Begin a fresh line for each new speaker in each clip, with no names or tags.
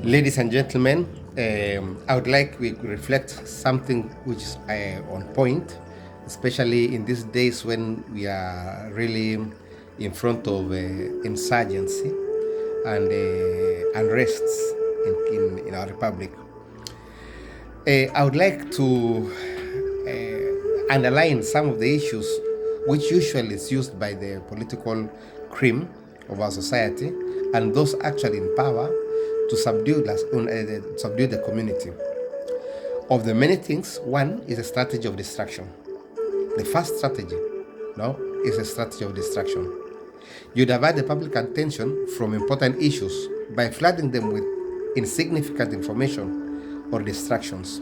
Ladies and gentlemen, I would like we reflect something which is on point, especially in these days when we are really in front of insurgency and unrests in our republic. I would like to underline some of the issues which usually is used by the political cream of our society and those actually in power to subdue the community. Of the many things, one is a strategy of distraction. The first strategy, no, is a strategy of distraction. You divert the public attention from important issues by flooding them with insignificant information or distractions.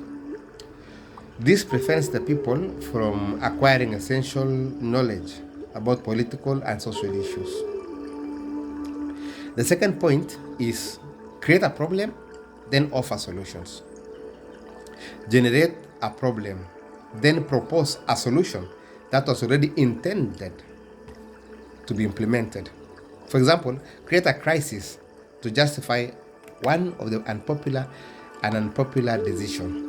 This prevents the people from acquiring essential knowledge about political and social issues. The second point is create a problem, then offer solutions. Generate a problem, then propose a solution that was already intended to be implemented. For example, create a crisis to justify one of the unpopular decision.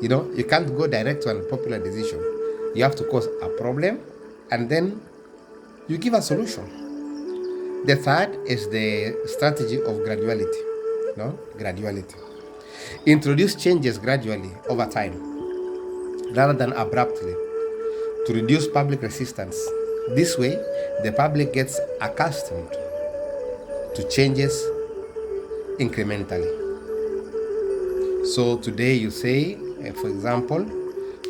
You know, you can't go direct to an unpopular decision. You have to cause a problem and then you give a solution. The third is the strategy of graduality. No? Graduality. Introduce changes gradually over time rather than abruptly to reduce public resistance. This way, the public gets accustomed to changes incrementally. So today you say, for example,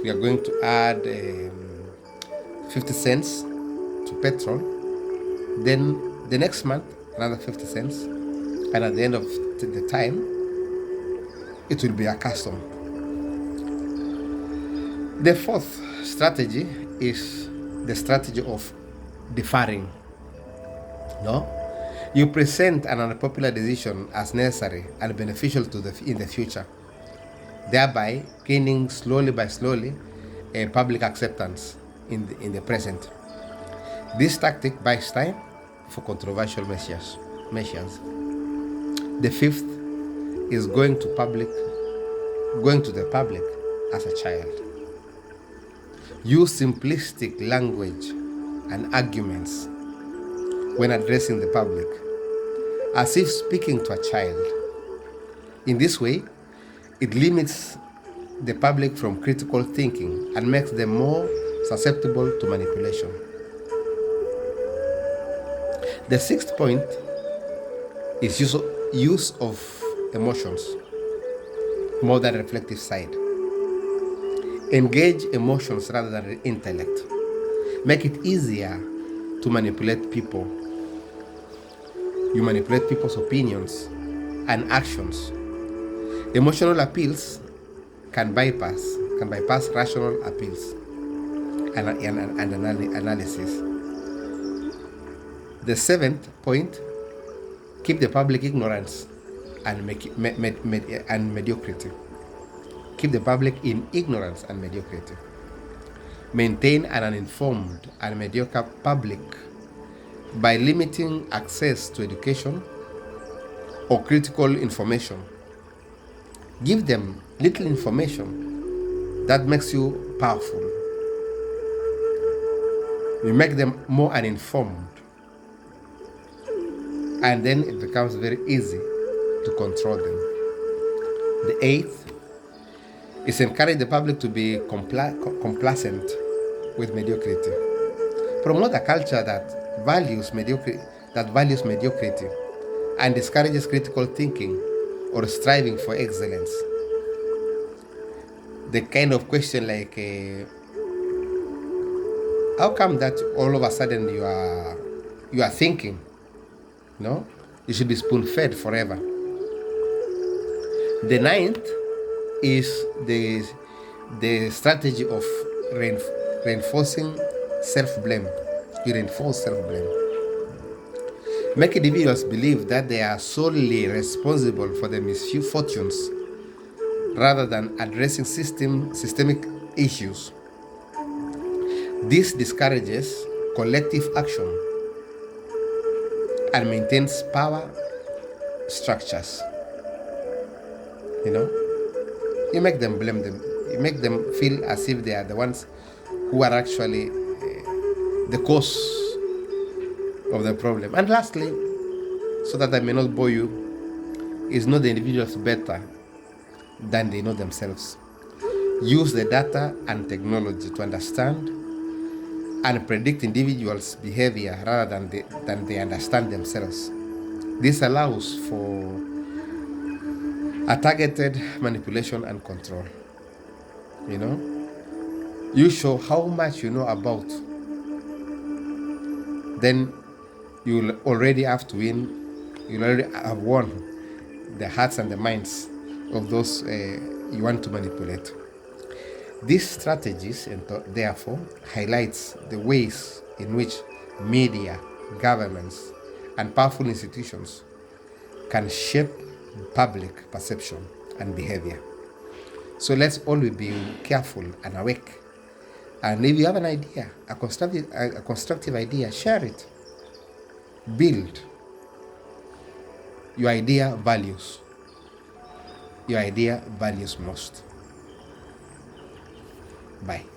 we are going to add 50 cents to petrol. Then the next month, another 50 cents. And at the end of the time, it will be accustomed. The fourth strategy is the strategy of deferring. No? You present an unpopular decision as necessary and beneficial in the future, thereby gaining slowly a public acceptance in the present. This tactic buys time for controversial measures. The fifth is going to the public as a child. Use simplistic language and arguments when addressing the public, as if speaking to a child. In this way, it limits the public from critical thinking and makes them more susceptible to manipulation. The sixth point is use of emotions more than reflective side. Engage emotions rather than intellect. Make it easier to manipulate people. You manipulate people's opinions and actions. Emotional appeals can bypass rational appeals and analysis. The seventh point, keep the public ignorance and mediocrity. Keep the public in ignorance and mediocrity. Maintain an uninformed and mediocre public by limiting access to education or critical information. Give them little information that makes you powerful. You make them more uninformed, and then it becomes very easy to control them. The eighth is encourage the public to be complacent with mediocrity. Promote a culture that values mediocrity and discourages critical thinking or striving for excellence. The kind of question like, how come that all of a sudden you are thinking? No, you should be spoon-fed forever. The ninth is the strategy of reinforcing self-blame. You reinforce self-blame. Make individuals believe that they are solely responsible for their misfortunes rather than addressing systemic issues. This discourages collective action and maintains power structures. You know, you make them blame them. You make them feel as if they are the ones who are actually the cause of the problem. And lastly, so that I may not bore you, is know the individuals better than they know themselves. Use the data and technology to understand and predict individuals' behavior rather than they understand themselves. This allows for a targeted manipulation and control. You know, you show how much you know about, then you'll already have to win. You'll already have won the hearts and the minds of those you want to manipulate. These strategies, therefore, highlights the ways in which media, governments, and powerful institutions can shape public perception and behavior. So let's always be careful and awake. And if you have an idea, a constructive idea, share it. Build. Your idea values. Your idea values most. Bye.